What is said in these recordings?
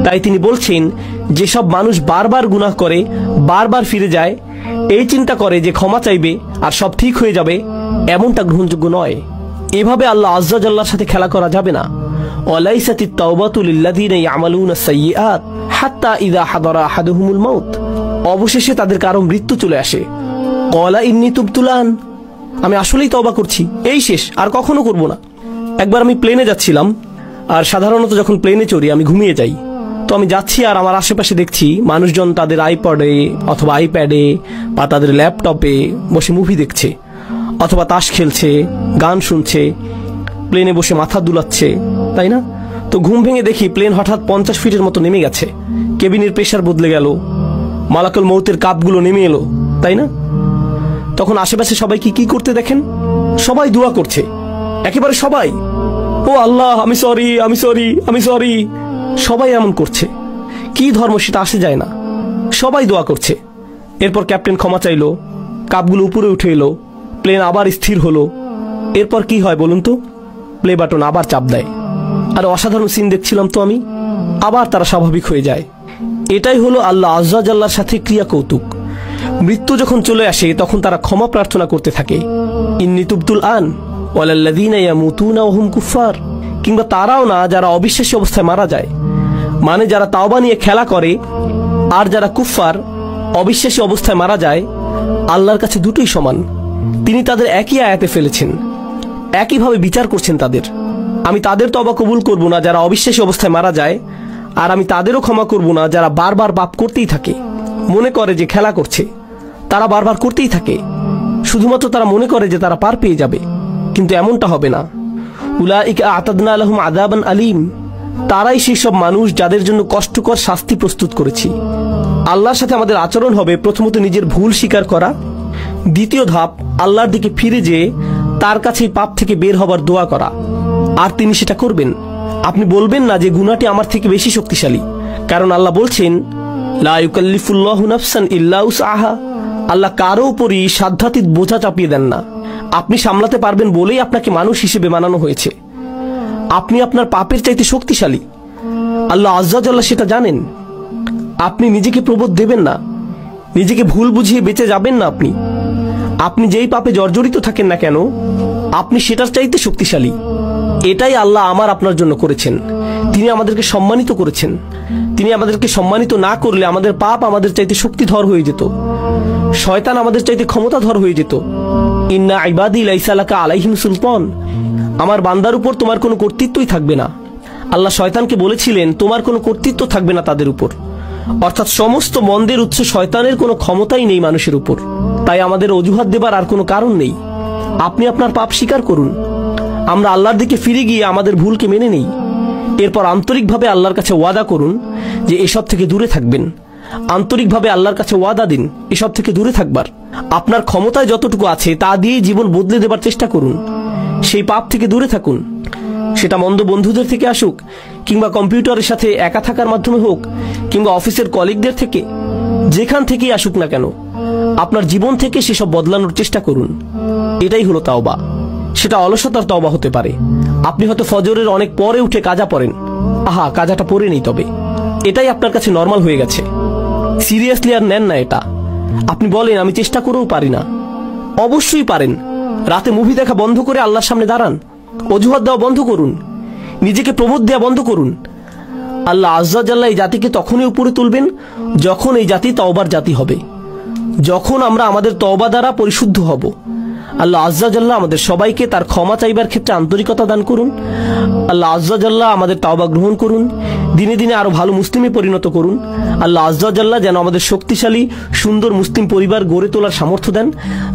তাই তিনি বলছেন, যেসব মানুষ বারবার গুনাহ করে, বারবার ফিরে যায়, এই চিন্তা করে যে ক্ষমা চাইবে আর সব ঠিক হয়ে যাবে, এমনটা গ্রহণযোগ্য নয়। এভাবে আল্লাহ আজ্জা জাল্লার সাথে খেলা করা যাবে না। ওয়ালাইসাতিত তাওবাতু লিল্লাযিনা ইয়ামালুনা সাইয়্যাত হাত্তা ইযা হাদারা আহাদুহুমুল মাউত। অবশেষে তাদের কারো মৃত্যু চলে আসে। ক্বালা ইন্নী তুবতুল আন, আমি আসলেই তওবা করছি, এই শেষ, আর কখনো করব না। একবার আমি প্লেনে যাচ্ছিলাম, আর সাধারণত যখন প্লেনে চড়ি আমি ঘুমিয়ে যাই। তো আমি যাচ্ছি আর আমার আশেপাশে দেখছি মানুষজন তাদের আইপডে অথবা আইপ্যাডে বা তাদের ল্যাপটপে বসে মুভি দেখছে, অথবা তাস খেলছে, গান শুনছে, প্লেনে বসে মাথা দুলাচ্ছে, তাই না? তো ঘুম ভেঙে দেখি প্লেন হঠাৎ 50 ফিটের মতো নেমে গেছে, কেবিনের প্রেসার বদলে গেল, মালাকুল মউতের কাপগুলো নেমে এলো, তাই না? তখন আশেপাশে সবাই কি করতে দেখেন? সবাই দোয়া করছে, একেবারে সবাই। ও আল্লাহ, আমি সরি, আমি সরি, আমি সরি। সবাই এমন করছে। কি ধর্ম সেটা আসে যায় না, সবাই দোয়া করছে। এরপর ক্যাপ্টেন ক্ষমা চাইলো, কাপগুলো উপরে উঠে এলো, প্লেন আবার স্থির হলো। এরপর কি হয় বলুন তো? প্লে বাটন আবার চাপ দেয়। আর অসাধারণ সিন দেখছিলাম তো আমি, আবার তারা স্বাভাবিক হয়ে যায়। এটাই হলো আল্লাহ আজ্জা জাল্লার সাথে ক্রিয়া কৌতুক। মৃত্যু যখন চলে আসে তখন তারা ক্ষমা প্রার্থনা করতে থাকে, ইন্নী তুবতুল আন ওয়ালাল্লাযীনা ইয়ামুতুনা ওয়া হুম কুফার। কিংবা তারাও না যারা অবিশ্বাসী অবস্থায় মারা যায়, মানে যারা তাওবা নিয়ে খেলা করে আর যারা কুফফার অবিশ্বাসী অবস্থায় মারা যায়, আল্লাহর কাছে দুটোই সমান। তিনি তাদের একই আয়াতে ফেলেছেন, একইভাবে বিচার করছেন তাদের। আমি তাদের তওবা কবুল করব না যারা অবিশ্বাসী অবস্থায় মারা যায়, আর আমি তাদেরও ক্ষমা করব না যারা বারবার পাপ করতেই থাকে, মনে করে যে খেলা করছে। তারা বারবার করতেই থাকে, শুধুমাত্র তারা মনে করে যে তারা পার পেয়ে যাবে, কিন্তু এমনটা হবে না। উলাইকা আ'তাদনা লাহুম আযাবান আলীম, তারাই সেই সব মানুষ যাদের জন্য কষ্টকর শাস্তি প্রস্তুত করেছি। আল্লাহর সাথে আমাদের আচরণ হবে প্রথমত নিজের ভুল স্বীকার করা, দ্বিতীয় ধাপ আল্লাহর দিকে ফিরে যেয়ে তার কাছে পাপ থেকে বের হবার দোয়া করা, আর তিনি সেটা করবেন। আপনি বলবেন না যে গুনাহটি আমার থেকে বেশি শক্তিশালী, কারণ আল্লাহ বলছেন, লা ইউকাল্লিফুল্লাহু নাফসান ইল্লা উসআহা। আল্লাহ কারো উপরই সাধ্যাতীত বোঝা চাপিয়ে দেন না। আপনি সামলাতে পারবেন বলেই আপনাকে মানুষ হিসেবে বানানো হয়েছে। আপনি আপনার পাপের চাইতে শক্তিশালী, আল্লাহ আজ্জা জাল্লা সেটা জানেন। আপনি নিজেকে প্রবোধ দেবেন না, নিজেকে ভুল বুঝিয়ে বেঁচে যাবেন না। আপনি যেই পাপে জর্জরিত থাকেন না কেন, আপনি সেটার চাইতে শক্তিশালী। এটাই আল্লাহ আমার আপনার জন্য করেছেন। তিনি আমাদেরকে সম্মানিত করেছেন। তিনি আমাদেরকে সম্মানিত না করলে আমাদের পাপ আমাদের চাইতে শক্তিধর হয়ে যেত, শয়তান আমাদের চাইতে ক্ষমতাধর হয়ে যেত। ইন্না ইবাদি লাইসা লাকা আলাইহিম সুলতান, আমার বান্দার উপর তোমার কোনো কর্তৃত্বই থাকবে না। আল্লাহ শয়তানকে বলেছিলেন তোমার কোনো কর্তৃত্ব থাকবে না তাদের উপর, অর্থাৎ সমস্ত মন্দের উৎস শয়তানের কোনো ক্ষমতাই নেই মানুষের উপর। তাই আমাদের অজুহাত দেবার আর কোনো কারণ নেই। আপনি আপনার পাপ স্বীকার করুন, আমরা আল্লাহর দিকে ফিরে গিয়ে আমাদের ভুলকে মেনে নেই। এরপর আন্তরিকভাবে আল্লাহর কাছে ওয়াদা করুন যে এসব থেকে দূরে থাকবেন। আন্তরিকভাবে আল্লাহর কাছে ওয়াদা দিন এসব থেকে দূরে থাকবার। আপনার ক্ষমতায় যতটুকু আছে তা দিয়ে জীবন বদলে দেবার চেষ্টা করুন। সেই পাপ থেকে দূরে থাকুন, সেটা মন্দ বন্ধুদের থেকে আসুক, কিংবা কম্পিউটারের সাথে একা থাকার মাধ্যমে হোক, কিংবা অফিসের কলিগদের থেকে, যেখান থেকেই আসুক না কেন, আপনার জীবন থেকে সেসব বদলানোর চেষ্টা করুন। এটাই হলো তাওবা। সেটা অলসতার তওবা হতে পারে। আপনি হয়তো ফজরের অনেক পরে উঠে কাজা পড়েন, আহা কাজাটা পরে নেই, তবে এটাই আপনার কাছে নর্মাল হয়ে গেছে, সিরিয়াসলি আর নেন না এটা। আপনি বলেন আমি চেষ্টা করেও পারি না। অবশ্যই পারেন। রাতে মুভি দেখা বন্ধ করে আল্লাহর সামনে দাঁড়ান, অজুহাত দেওয়া বন্ধ করুন, নিজেকে প্রবোধ দেওয়া বন্ধ করুন। আল্লাহ আজ্জা জাল্লা এই জাতিকে তখনই উপরে তুলবেন যখন এই জাতি তওবার জাতি হবে, যখন আমরা আমাদের তওবা দ্বারা পরিশুদ্ধ হব। আল্লাহ আজ্জা জাল্লা আমাদের সবাইকে তার ক্ষমা চাইবার ক্ষেত্রে আন্তরিকতা দান করুন। আল্লাহ আজ্জা জাল্লা আমাদের তওবা গ্রহণ করুন, দিনে দিনে আরো ভালো মুসলিমে পরিণত করুন। আল্লাহ আজ্জা জাল্লা যেন আমাদের শক্তিশালী সুন্দর মুসলিম পরিবার গড়ে তোলার সামর্থ্য দেন,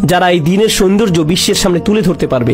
যারা এই দ্বীনের সৌন্দর্য বিশ্বের সামনে তুলে ধরতে পারবে।